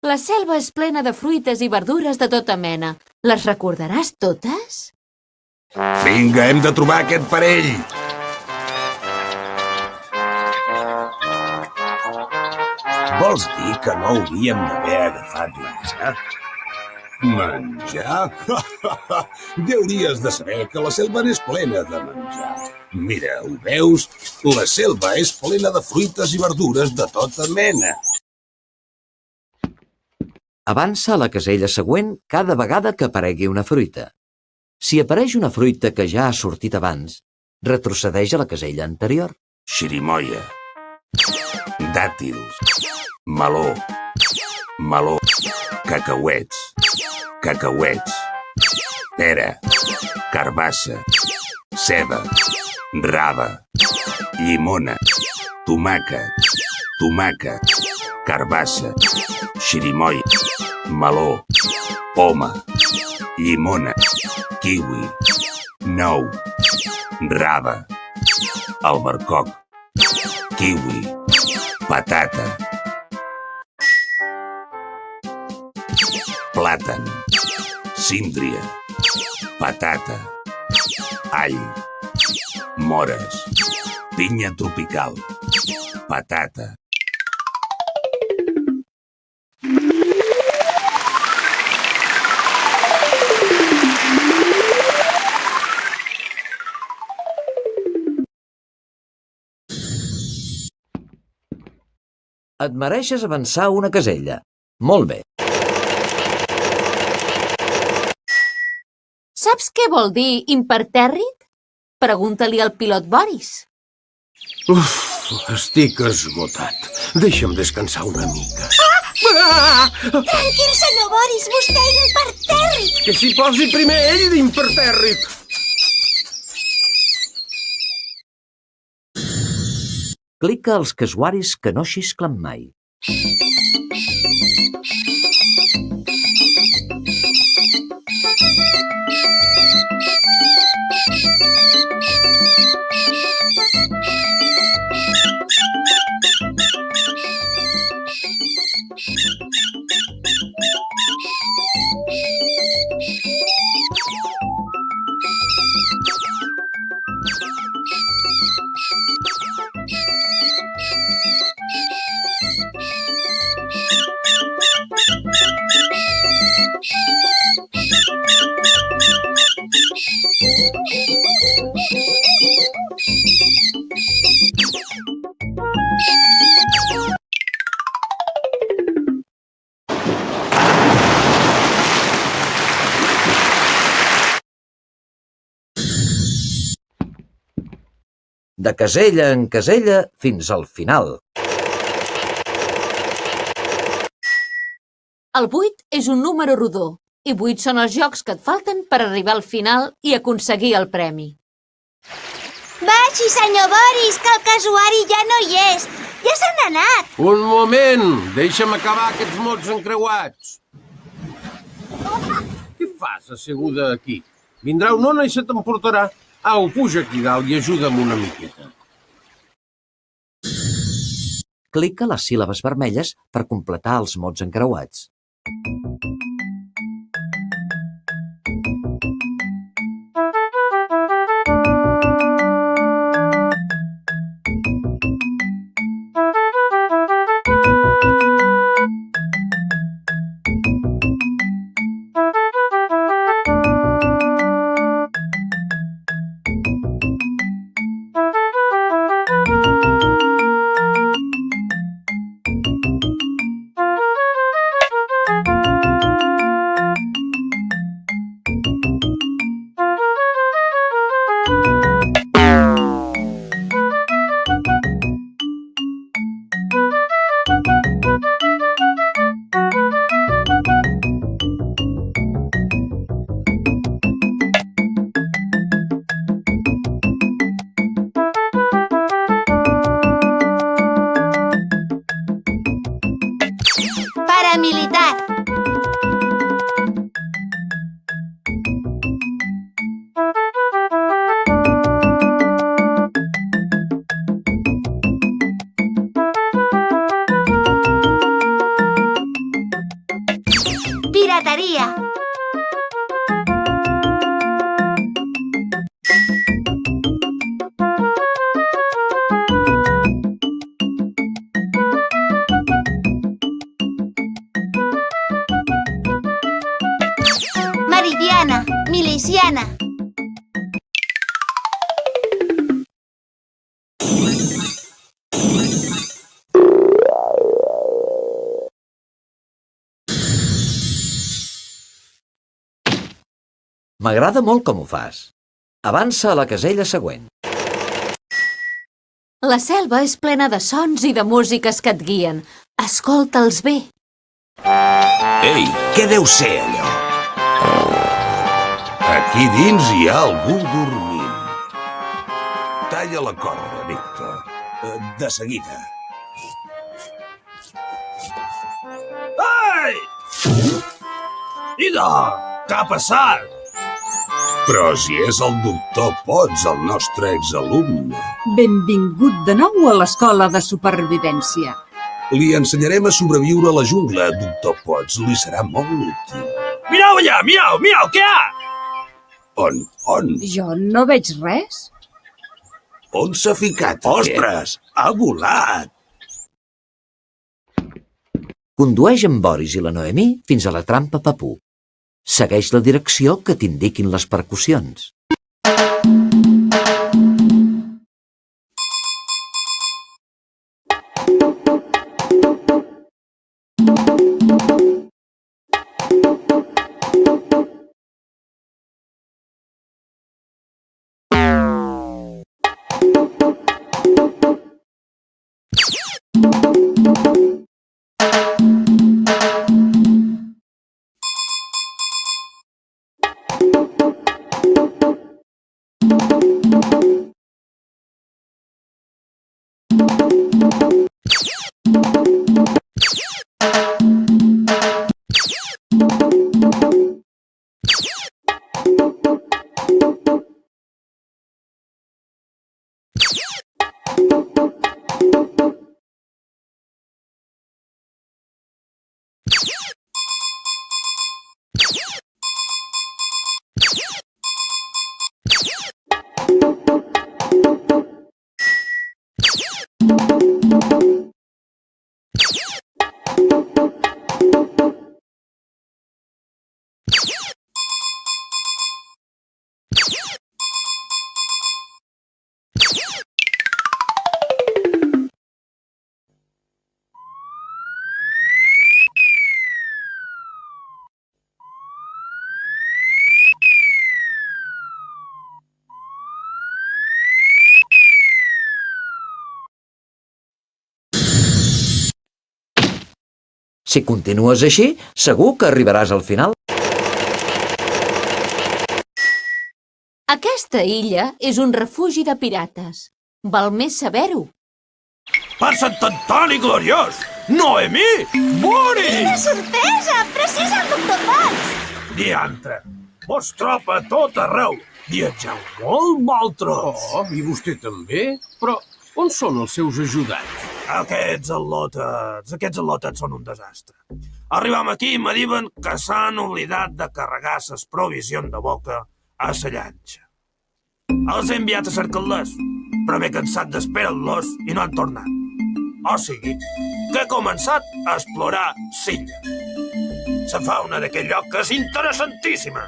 La selva és plena de fruites i verdures de tota mena. Les recordaràs totes? Vinga, hem de trobar aquest parell. Vols dir que no hauríem d'haver agafat menjar? Menjar? Hauries de saber que la selva n'és plena de menjar. Mira, ho veus? La selva és plena de fruites i verdures de tota mena. Avança a la casella següent cada vegada que aparegui una fruita. Si apareix una fruita que ja ha sortit abans, retrocedeix a la casella anterior. Xirimoia, dàtils, meló, meló, cacauets, cacauets, pera, carbassa, ceba, rava, llimona, tomàquet, tomàquet, carbassa, xirimoia, meló, poma, llimona, kiwi, nou, rava, albercoc, kiwi, patata, plàtan, síndria, patata, all, mores, pinya tropical, patata. Et mereixes avançar una casella. Molt bé. Saps què vol dir impertèrrit? Pregunta-li al pilot Boris. Uf, estic esgotat. Deixa'm descansar una mica. Tranquil, senyor Boris, vostè impertèrrit. Que s'hi posi primer ell d'impertèrrit. Clica als casuaris que no xisclen mai. De casella en casella fins al final. El 8 és un número rodó i 8 són els jocs que et falten per arribar al final i aconseguir el premi. Vagi, senyor Boris, que el casuari ja no hi és. Ja se n'ha anat. Un moment, deixa'm acabar aquests mots encreuats. Què fas asseguda aquí? Vindrà una ona i se t'emportarà. Au, puja aquí dalt i ajuda'm una miqueta. Clica les síl·labes vermelles per completar els mots encreuats. Paramilitar. pirateria. Meridiana, miliciana. M'agrada molt com ho fas. Avança a la casella següent. La selva és plena de sons i de músiques que et guien. Escolta'ls bé. Ei, què deu ser allò? Aquí dins hi ha algú dormint. Talla la corda, Víctor. De seguida. Ai! Idò, què ha passat? Però si és el doctor Potts, el nostre exalumne. Benvingut de nou a l'escola de supervivència. Li ensenyarem a sobreviure a la jungla, doctor Potts. Li serà molt útil. Mireu allà, mireu, què hi ha? On? Jo no veig res. On s'ha ficat? Ostres, ha volat! Condueix en Boris i la Noemí fins a la trampa Papú. Segueix la direcció que t'indiquin les percussions. Si continues així, segur que arribaràs al final. Aquesta illa és un refugi de pirates. Val més saber-ho. Per Sant Antoni gloriós! Noemí! Boris! Quina sorpresa! Però si és el doctor Potts! Diantre! Vos troba a tot arreu! Viatgeu molt tros! Oh, i vostè també? Però on són els seus ajudants? Aquests al·lotets són un desastre. Arribam aquí i me diuen que s'han oblidat de carregar ses provisions de boca a sa llanxa. Els he enviat a cercar-les, però m'he cansat d'esperar-los i no han tornat. O sigui, que he començat a explorar Silla. Se'n fa una d'aquell lloc que és interessantíssima,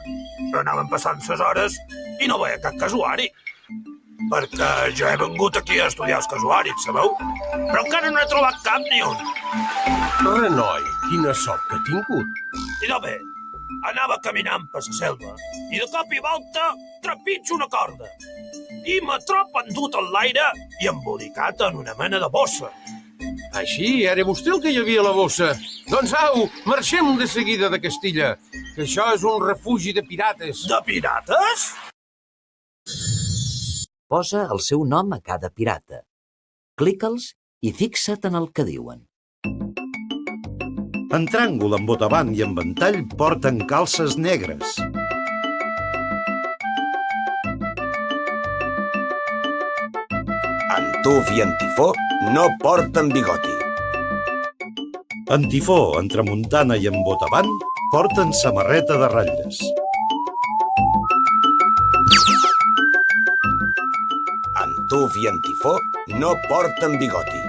però anaven passant ses hores i no veia cap casuari. Perquè jo he vengut aquí a estudiar els casuaris, sabeu? Però encara no he trobat cap ni un. Renoi, quina sort que he tingut. Idò bé, anava caminant per la selva i de cop i volta trepitjo una corda. I me trob endut en l'aire i embolicat en una mena de bossa. Així, era vostè el que hi havia a la bossa. Doncs au, marxem de seguida de Castilla, que això és un refugi de pirates. De pirates? Posa el seu nom a cada pirata. Clica'ls i fixa't en el que diuen. En Tràngol, en Botavant i en Ventall porten calces negres. En Tuf i en Tifó no porten bigoti. En Tifó, en Tramuntana i en Botavant porten samarreta de ratlles. En Tuf i en Tifó no porten bigoti.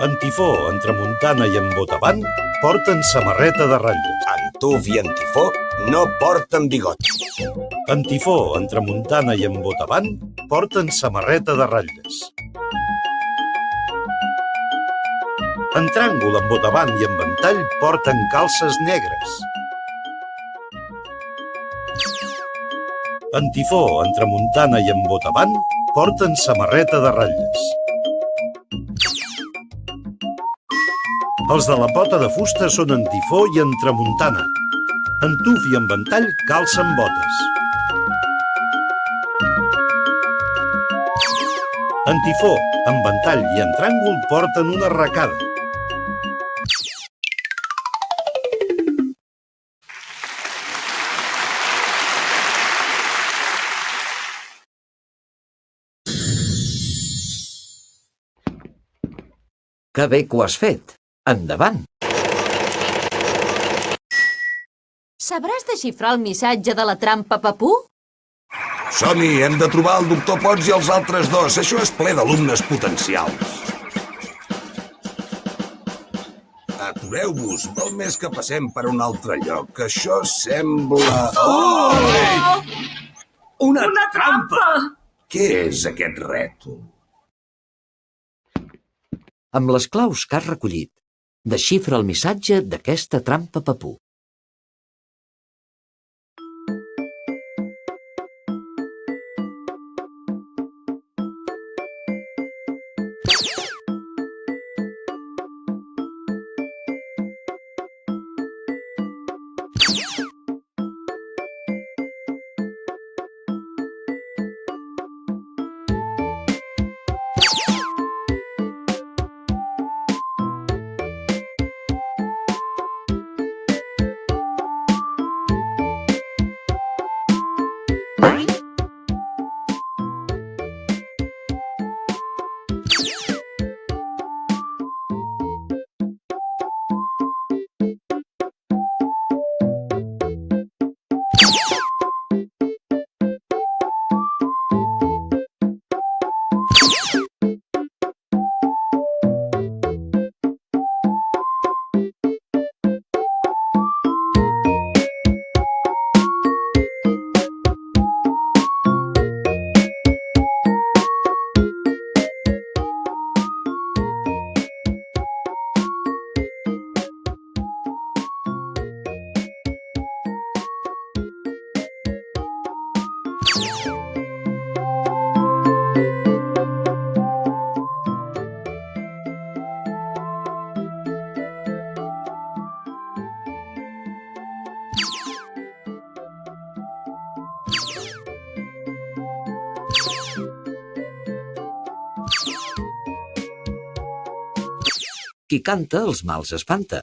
En Tifó, en Tramuntana i en Botavant porten samarreta de ratlles. En Tuf i en Tifó no porten bigoti. En Tifó, en Tramuntana i en Botavant porten samarreta de ratlles. En Tràngol, en Botavant i en Ventall porten calces negres. En Tifó, en Tramuntana i en Botavant porten samarreta de ratlles. Els de la pota de fusta són en Tifó i en Tramuntana. En Tuf i en Ventall calcen botes. En Tifó, en Ventall i en Tràngol porten una arracada. Que bé que ho has fet! Endavant! Sabràs desxifrar el missatge de la trampa, Papú? Som-hi, hem de trobar el doctor Potts i els altres dos. Això és ple d'alumnes potencials. Atureu-vos, val més que passem per un altre lloc. Això sembla... Oh! Una trampa! Què és aquest rètol? Amb les claus que has recollit, desxifra el missatge d'aquesta trampa, Papú. Qui canta els mals espanta.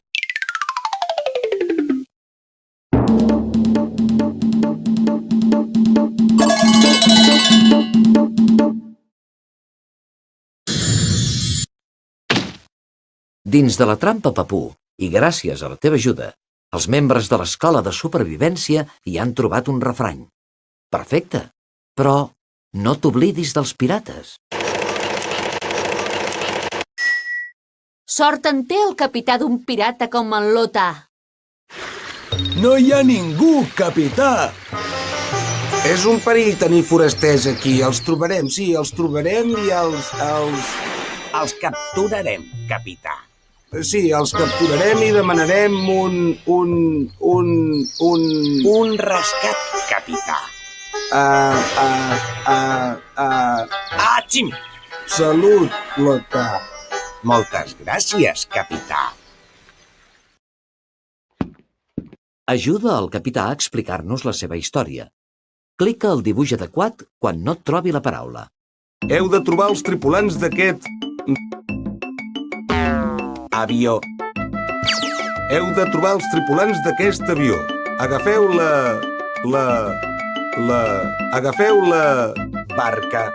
Dins de la trampa, Papú, i gràcies a la teva ajuda, els membres de l'escola de supervivència hi han trobat un refrany. Perfecte, però no t'oblidis dels pirates. Sort en té el capità d'un pirata com en Lotà. No hi ha ningú, capità! És un perill tenir forasters aquí. Els trobarem, sí, els trobarem i els capturarem, capità. Sí, els capturarem i demanarem un rescat, capità. Atxim! Salut, Lotà. Moltes gràcies, capità. Ajuda el capità a explicar-nos la seva història. Clica el dibuix adequat quan no et trobi la paraula. Heu de trobar els tripulants d'aquest... avió. Heu de trobar els tripulants d'aquest avió. Agafeu Agafeu la barca.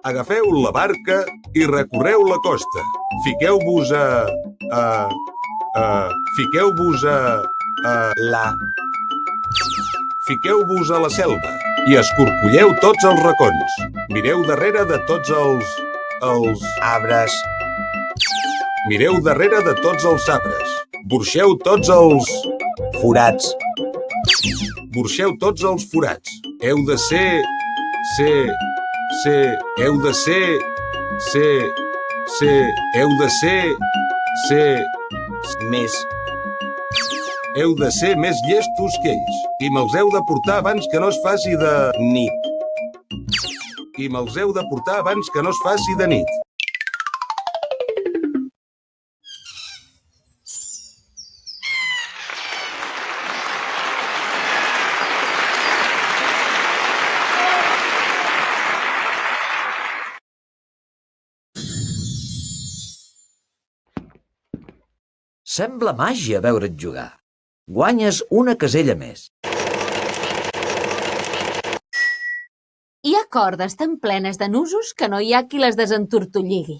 Agafeu la barca i recorreu la costa. Fiqueu-vos Fiqueu-vos a la selva i escorcolleu tots els racons. Mireu darrere de tots els Arbres. Mireu darrere de tots els arbres. Burxeu tots els Forats. Burxeu tots els forats. Heu de ser... Més. Heu de ser més llestos que ells. I me'ls heu de portar abans que no es faci de... Nit. I me'ls heu de portar abans que no es faci de nit. Sembla màgia veure't jugar. Guanyes una casella més. Hi ha cordes tan plenes de nusos que no hi ha qui les desentortolligui.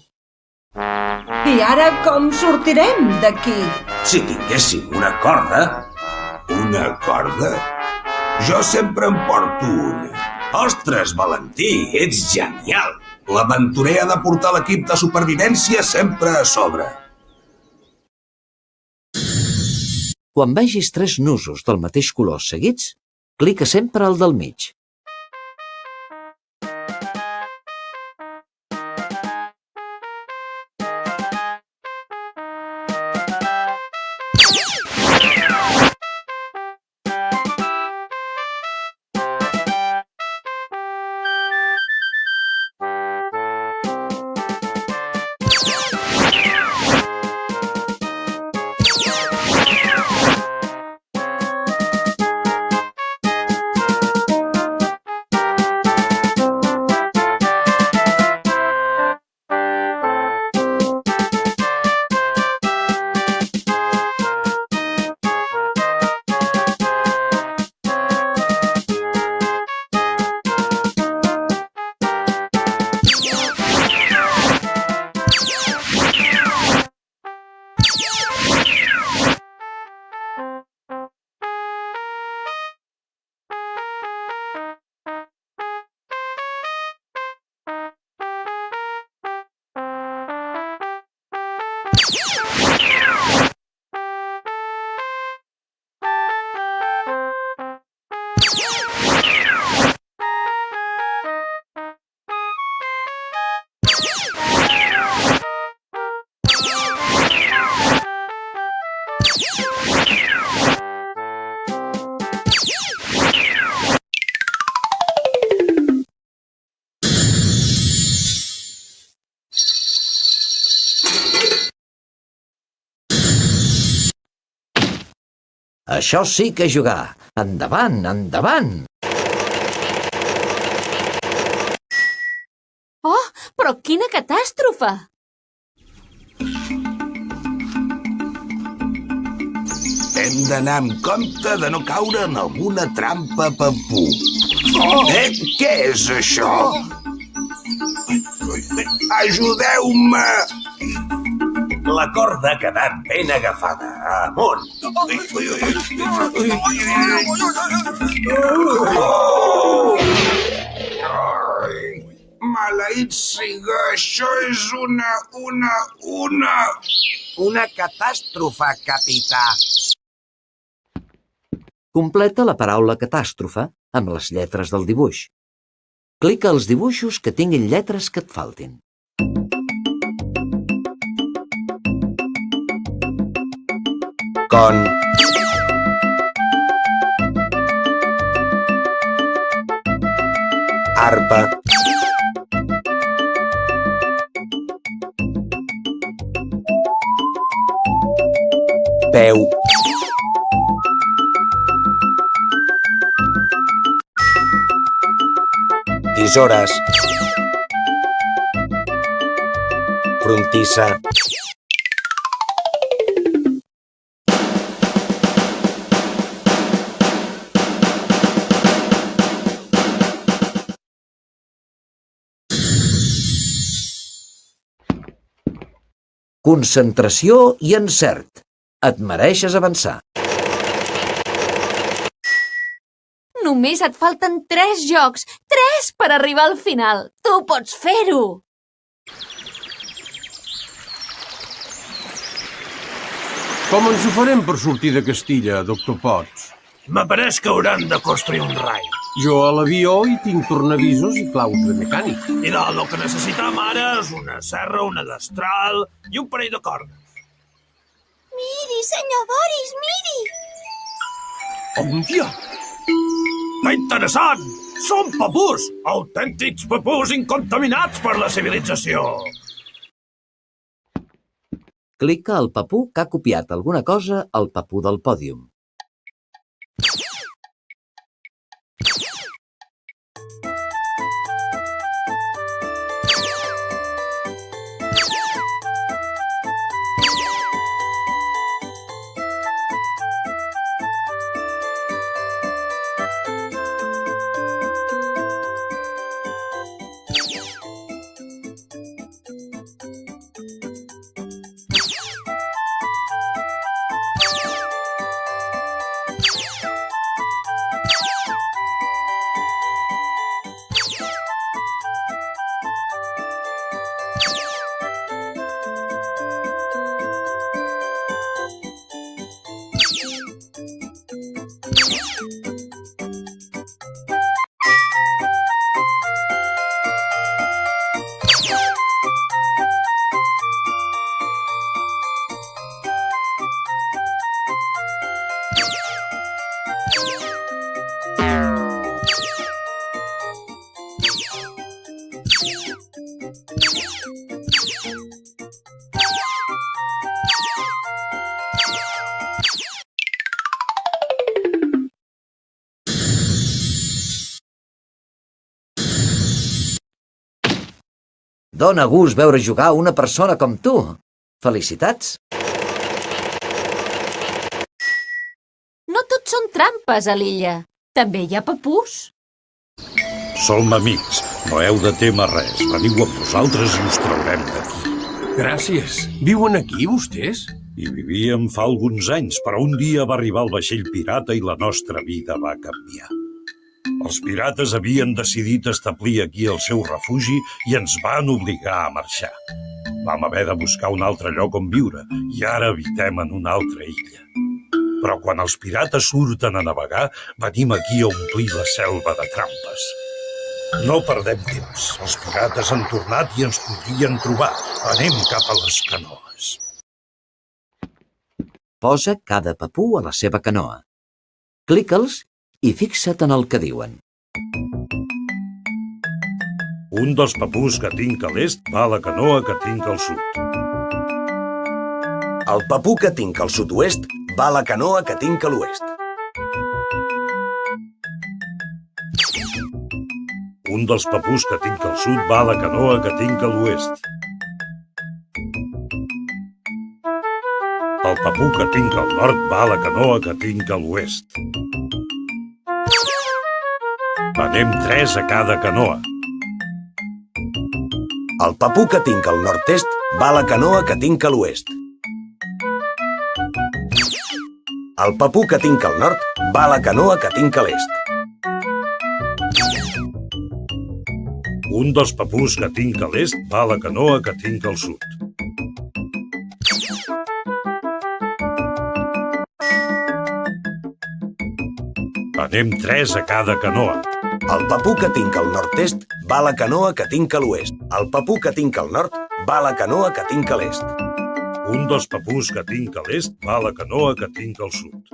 I ara com sortirem d'aquí? Si tinguéssim una corda... Una corda? Jo sempre en porto una. Ostres, Valentí, ets genial! L'aventurer ha de portar l'equip de supervivència sempre a sobre. Quan vegis 3 nusos del mateix color seguits, clica sempre al del mig. Això sí que és jugar! Endavant, endavant! Oh, però quina catàstrofe! Hem d'anar amb compte de no caure en alguna trampa pampú. Què és això? Ajudeu-me! La corda ha quedat ben agafada. Amunt! Maleït siga, això és una catàstrofe, capità. Completa la paraula catàstrofe amb les lletres del dibuix. Clica als dibuixos que tinguin lletres que et faltin. Con. Arpa. Peu. Tisores. Frontissa. Concentració i encert. Et mereixes avançar. Només et falten 3 jocs. 3 per arribar al final. Tu pots fer-ho! Com ens ho farem per sortir de Castilla, doctor Potts? M'apareix que hauran de construir un rai. Jo a l'avió hi tinc tornavisos i claus de mecànic. I el que necessitam ara és una serra, una destral i un parell de cordes. Miri, senyor Boris, miri! Hòstia! Que interessant! Són papús! Autèntics papús incontaminats per la civilització! Clica al papú que ha copiat alguna cosa al papú del pòdium. Dóna gust veure jugar una persona com tu. Felicitats! No tot són trampes a l'illa. També hi ha papús. Som amics, no heu de témer res. Veniu amb nosaltres i us traurem d'aquí. Gràcies. Viuen aquí, vostès? Hi vivíem fa alguns anys, però un dia va arribar el vaixell pirata i la nostra vida va canviar. Els pirates havien decidit establir aquí el seu refugi i ens van obligar a marxar. Vam haver de buscar un altre lloc on viure i ara habitem en una altra illa. Però quan els pirates surten a navegar, venim aquí a omplir la selva de trampes. No perdem temps. Els pirates han tornat i ens podrien trobar. Anem cap a les canoes. Posa cada papú a la seva canoa. Clica'ls i fixa't en el que diuen. Un dels papús que tinc a l'est va a la canoa que tinc al sud. El papú que tinc al sud-oest va a la canoa que tinc a l'oest. Un dels papús que tinc al sud va a la canoa que tinc a l'oest. El papú que tinc al nord va a la canoa que tinc a l'oest. Anem 3 a cada canoa. El papú que tinc al nord-est va a la canoa que tinc a l'oest. El papú que tinc al nord va a la canoa que tinc a l'est. Un dels papús que tinc a l'est va a la canoa que tinc al sud. Anem 3 a cada canoa. El papú que tinc al nord-est va a la canoa que tinc a l'oest. El papú que tinc al nord va a la canoa que tinc a l'est. Un dels papús que tinc a l'est va a la canoa que tinc al sud.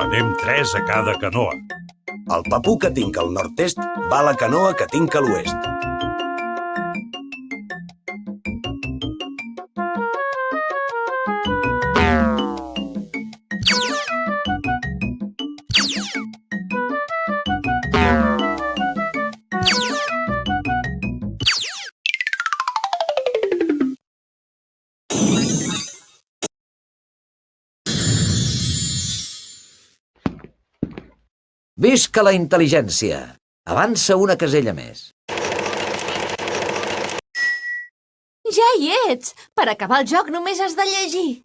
Anem 3 a cada canoa. El papú que tinc al nord-est va a la canoa que tinc a l'oest. Visca la intel·ligència! Avança una casella més. Ja Ja hi ets! Per acabar el joc només has de llegir.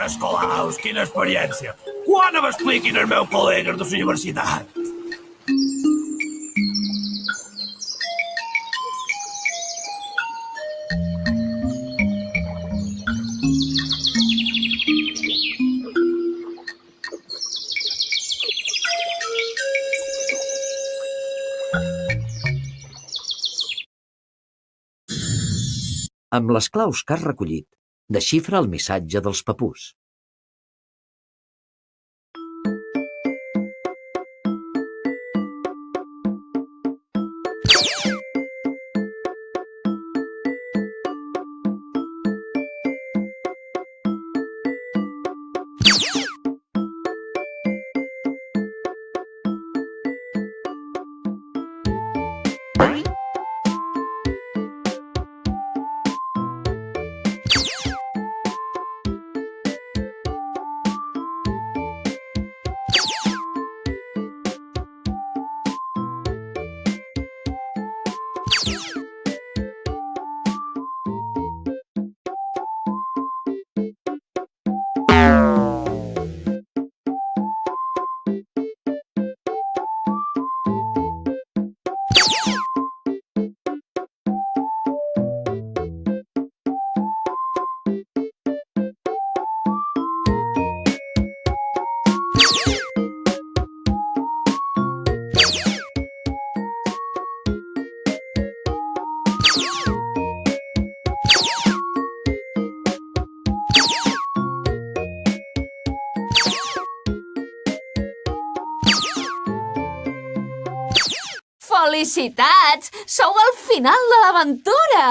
Escolaus, quina experiència! Quan m'expliquin els meus col·legues de la universitat? Amb les claus que has recollit, desxifra el missatge dels papús. Felicitats! Sou al final de l'aventura!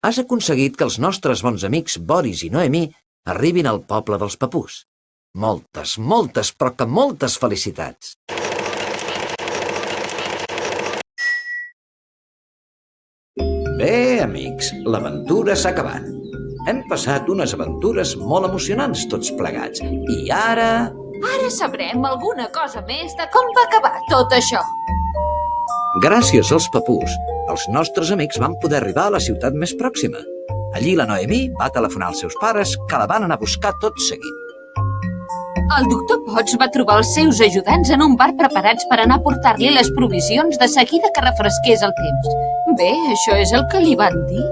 Has aconseguit que els nostres bons amics Boris i Noemí arribin al poble dels papús. Moltes, moltes, però que moltes felicitats! Bé, amics, l'aventura s'ha acabat. Hem passat unes aventures molt emocionants tots plegats. I ara... Ara sabrem alguna cosa més de com va acabar tot això. Gràcies als papús, els nostres amics van poder arribar a la ciutat més pròxima. Allí la Noemí va telefonar als seus pares, que la van anar a buscar tot seguit. El doctor Potts va trobar els seus ajudants en un bar preparats per anar a portar-li les provisions de seguida que refresqués el temps. Bé, això és el que li van dir.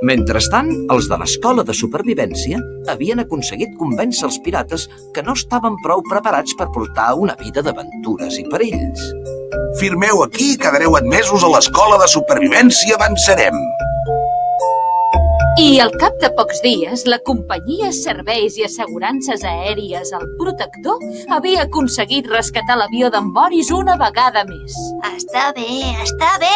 Mentrestant, els de l'escola de supervivència havien aconseguit convèncer els pirates que no estaven prou preparats per portar una vida d'aventures i perills. Firmeu aquí i quedareu admesos a l'escola de supervivència Avançarem. I al cap de pocs dies, la companyia Serveis i Assegurances Aèries El Protector havia aconseguit rescatar l'avió d'en Boris una vegada més. Està bé, està bé.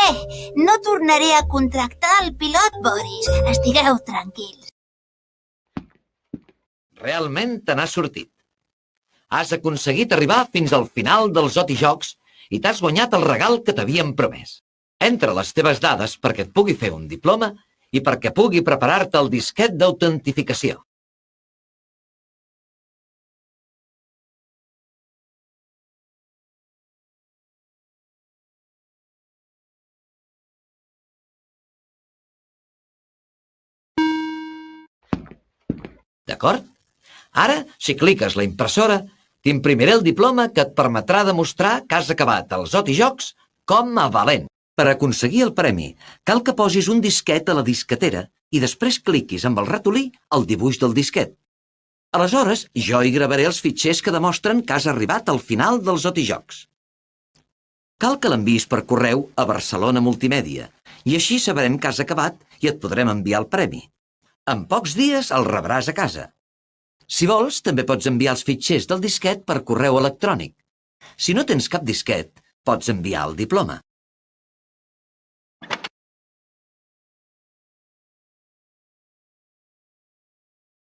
No tornaré a contractar el pilot, Boris. Estigueu tranquils. Realment te n'has sortit. Has aconseguit arribar fins al final dels Otijocs i t'has guanyat el regal que t'havien promès. Entra les teves dades perquè et pugui fer un diploma i perquè pugui preparar-te el disquet d'autentificació. D'acord? Ara, si cliques la impressora, t'imprimiré el diploma que et permetrà demostrar que has acabat els Otijocs com a valent. Per aconseguir el premi, cal que posis un disquet a la disquetera i després cliquis amb el ratolí el dibuix del disquet. Aleshores, jo hi gravaré els fitxers que demostren que has arribat al final dels Otijocs. Cal que l'enviïs per correu a Barcelona Multimèdia i així sabrem que has acabat i et podrem enviar el premi. En pocs dies el rebràs a casa. Si vols, també pots enviar els fitxers del disquet per correu electrònic. Si no tens cap disquet, pots enviar el diploma.